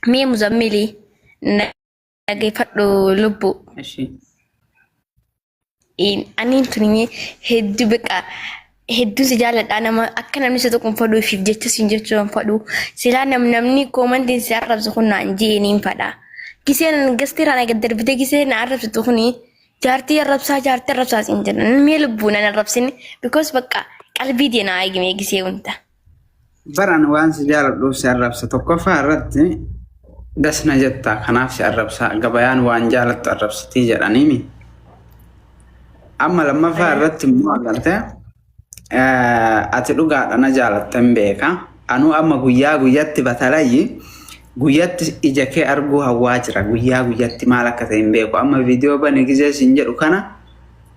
مي مزملي نجي فدو لبو ماشي إن أني تني هدو بقى هدو سجالة أنا ما أكن أنا ستكون فدو في جت سنجت فدو سلا نمني كومن دين سعرف سخون عنجيني فدا كيسين قستير أنا قدر بدي كيسين عرف تخوني جارتي الربسة جارتي الربسة سنجنا مي لبونا أنا الربسني because بقى قلبي دينا عايق مي كيسي وانت بران وان سجارة دوس الربسة توقفها ردت دسنا جتا خناف الربسة قبيان وان جالت الربسة تيجر أنيمي أما لما فردت مواقلته أتلقى أنا جالت تنبيكا أنو أما قيات بتلاقي قيات إجاكي أرجوها واجرة قيات مالك تنبيكو أما فيديو بنجزء سنجر وكنا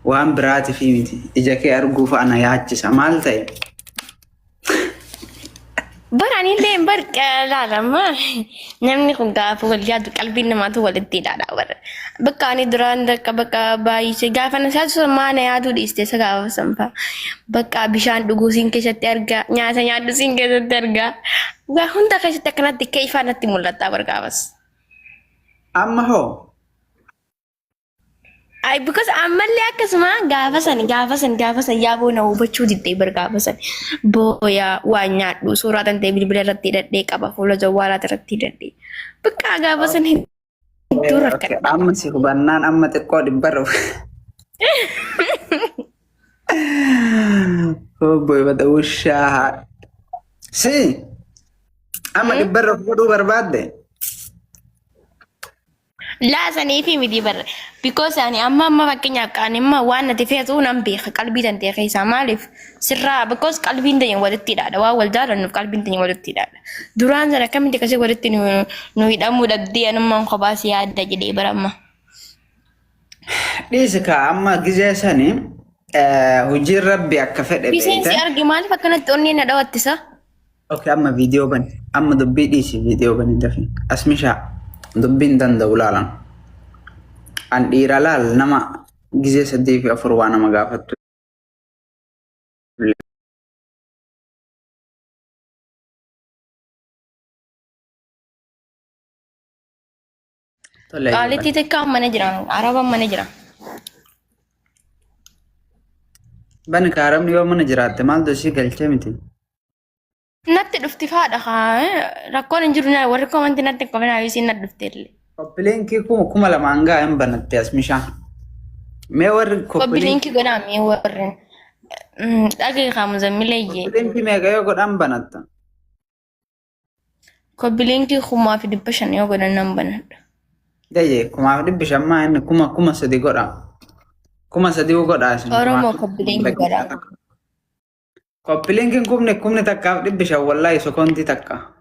وان براتي في إجاكي أرجو فأنا ياتش مالتي براني لين برك لا ما نمني كنت فوق الجاد قلبي ما تو ولدتي لا بر بكاني دران دك بكا باي سجا فنسات ما أنا يادو ديستي سجا وسمفا بكا بيشان دغوسين كشترجع نياسا نيادوسين كشترجع وهون تكشتكنا كيف أنا تملتا بركا بس أما هو Ay, because amal ya kasma gafasan yabo na hubachuu diddee bar gafasan booya waan nyaadhu suuraan ta'e bilbila irratti hidhadhee qaba fuula jawwaalaa irratti hidhadhee bakka gafasan hedduu rakkadha. Amma si hubannaan amma xiqqoo dhibbarra. Oh boy, bada ushaa. Si amma dhibbarra fudhuu barbaadde. لا سنيفي مدي بر because يعني أما فكني كان إما وانا تفيتو نبي قلبي تنتهي خيسا مالف سرّا because قلبي تنتهي ولدتي دا وأول دار إنه قلبي تنتهي ولدتي دا دوران زنا كم تكسي ولدتي إنه يدأمو ددي أنا ما خباسي عاد جدي برا ليش كا أما جزء هجير ربي أكفت بيسين سي أرجع مالف فكنا توني ندوات تسا أوكي أما فيديو بني أما دبي ديش فيديو بني دفين أسمشا دبين دان دولالا أن إيرالال نما جزء سدي في أفروانا مغافت قالت لي تكام منجران عربا منجران بني كارم نيو منجرات مال دوشي قلتي متي نت دفتفا دخا ركون انجرنا وركم انت نت كمان عايزين نت دفترلي كوبلين كي كوما لما انغا ام بنت اسمشا مي ور كوبلين كي غنا مي ور دغه خام زميلي كوبلين كي ميغا يو غدام بنت كوبلين كي خما في دبشن يو غنا نم بنت داي كوما دي بشما ان كوما سدي غدا كوما سدي غدا اسن اورمو كوبلين كي غدا كوبلين كي كومني تكا دي بشا والله سكونتي تكا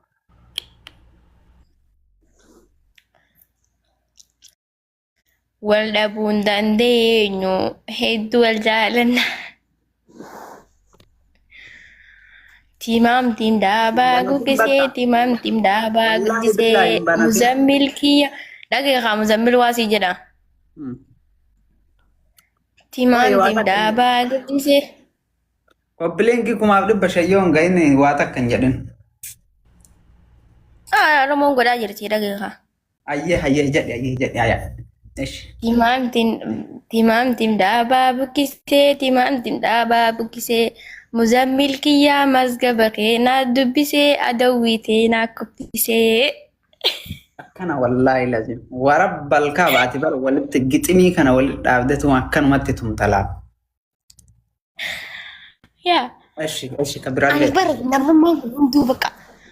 والدابون داندينو هيدو الجالن تيمام تيم دابا غوكسي تيمام تيم دابا غوكسي مزمل كي دقيقة مزمل واسي جدا تيمام تيم دابا غوكسي كوبلين كي كوما دي بشا يون غايني واتا كان جدن رمون غدا جرتي دقيقة ايه جدي ايه ايش تيمام تيم دابا بوكيسي تيمام تيم دابا بوكيسي مزمل كيا مزقبكي دبسي أدويتي كبسي كان والله لازم ورب الكعبة اعتبر ولدت جتني كان ولد عبدته ما كان متتهم طلاب يا ايش كبر عليك برد نرمى ندو بقى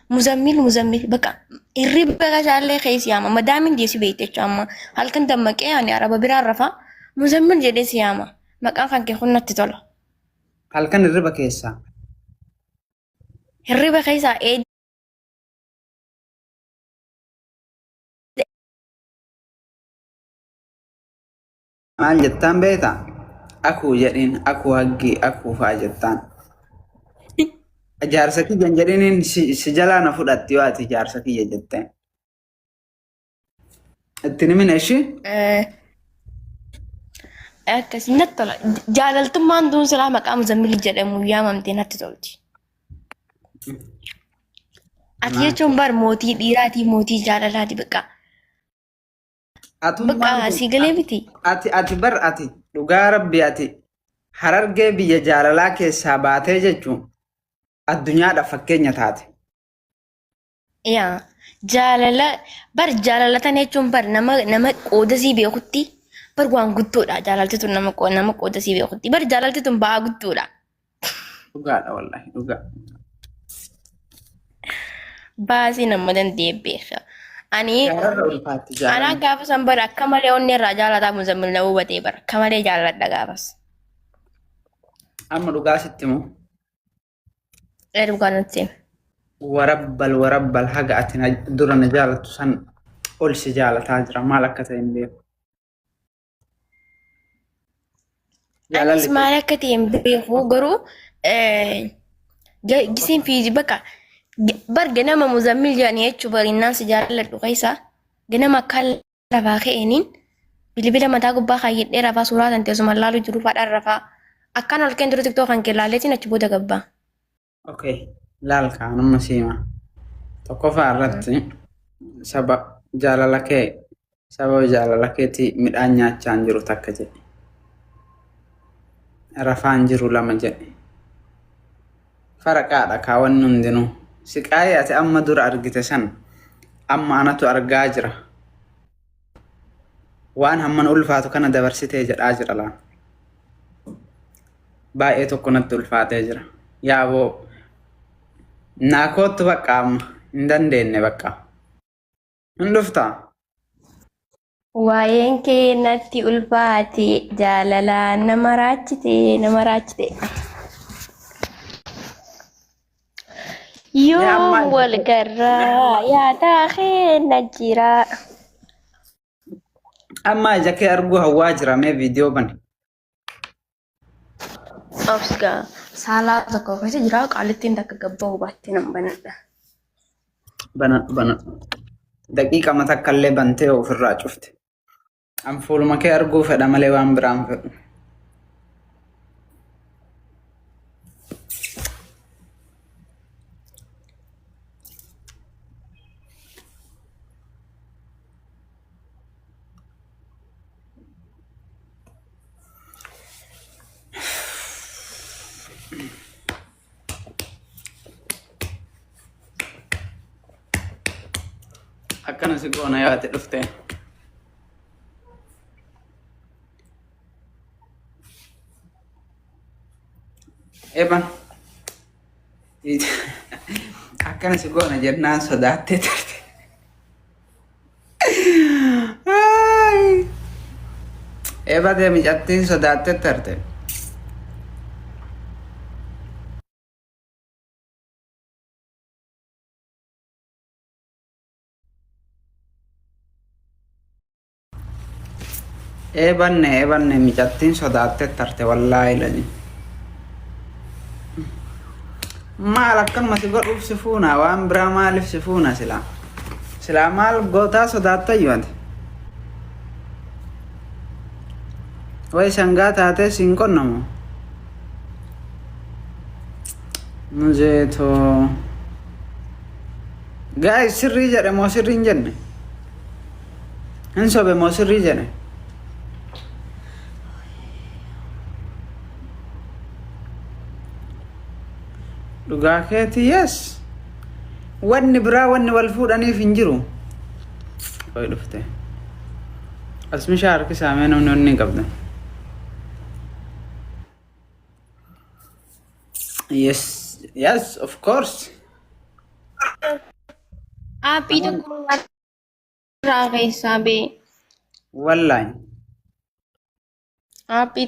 مزمل بقى الريب بقى جالي خيس ياما مدامين دي سبيتي شاما هل كنت دمك يعني عربا برا رفا مزمل جدي سياما مكان كان كيخون نتطلع هل كان الربا كيسا الريب خيسا ايه مال جتان بيتا اكو جدين اكو هجي اكو فاجتان جارسكي جنجرين سجلا نفودت يواتي جارسكي جتان التني من ايش اكس نتطلع جاللتم ما ندون سلامك ام زميل جدمو يا ممتي نتطلتي Ati jechuun bar mootii dhiiraati mootii jaalalaati bakka. Atummaan Bakka kun si galee miti. ati bar ati dhugaa rabbi ati harargee biyya jaalalaa keessaa baatee jechuun addunyaadhaaf fakkeenya taate. Yaa jaalala bar jaalalatan jechuun bar nama qooda sii beekutti bar waan guddoodha jaalalti tun nama qooda sii beekutti bar jaalalti tun ba'aa guddoodha. Dhugaadha wallahi dhugaa. Baasii nama danda'e beeka. Ani Jaararra ulfaatti anaa jaalala. gaafa san bara akka malee onni irraa jaalataa muzammil na hubatee bara akka malee jaaladha gaafas. Amma dhugaa sitti moo Dhugaa nutti himi. warabbal haga ati dura na jaalattu san ol si jaalataa jira maal akka ta'e hin beeku. Anis maal akka ta'e hin beeku garuu gisiin fiizi bakka bar ganama muzammil jedhanii jechuu barinnaan si jaaladhu keessa ganama akka lafaa ka'eeniin bilbila mataa gubbaa kaayyadhee rafaa suuraa tan teessuma laalu jiru faadhaan rafaa akkaan ol keen dura tiktoo kan kee laalleetiin achi booda gabbaa. Okay, laal kaanuma siima. Tokkoffaa irratti saba jaalala keetii midhaan nyaachaa jiru takka jedhe. Rafaan jiru lama jedhe. Faraqaadha kaawwanni hundinuu. Siqaayee ati amma dura argite san amma anatu argaa jira. Waan hamman ulfaatu kana dabarsitee jedhaa jira laan. Baay'ee tokko natti ulfaatee jira. Yaaboo naakootu bakka amma hin dandeenye bakka. Hin dhuftaa? Waa'een kee natti ulfaate jaalalaan nama raachite. Yoo wal garraa yaadaa keenya jira. Amma ija kee arguu hawwaa jira mee viidiyoo bane. Obsgaa saalaa tokko keessa jira qaalittiin takka gabbaa hubaattee nan banadha. Banadhu. Daqiiqa takka illee bantee ofirraa cufte. An fuuluma kee arguu fedha malee waan biraan fedhu. Akkana si goona yoo ati dhufte. Eban. Akkana si goona jennaan sodaattee turte. Eba tee mijattiin sodaattee turte. Ebanne mijattiin sodaattee turte wallaahi lani. Maal akkanuma si godhuuf si fuuna waan biraa maaliif si fuuna silaa? Silaa maal gootaa sodaatta iyyuu way sangaa taatee siin qonnamu. Muzeetoo. Guys sirrii jedhe moo sirrii hin jenne? Hin sobe moo sirrii jedhe? Dhugaa keetii yes. Wanni biraa wanni wal fuudhaniif hin jiru. Qoy dhufte. Asmishaa harkisaa mee namni onni hin qabdan. Yes, of course. Aappii tokko irraa keessaa bee. Wallahi. Aappii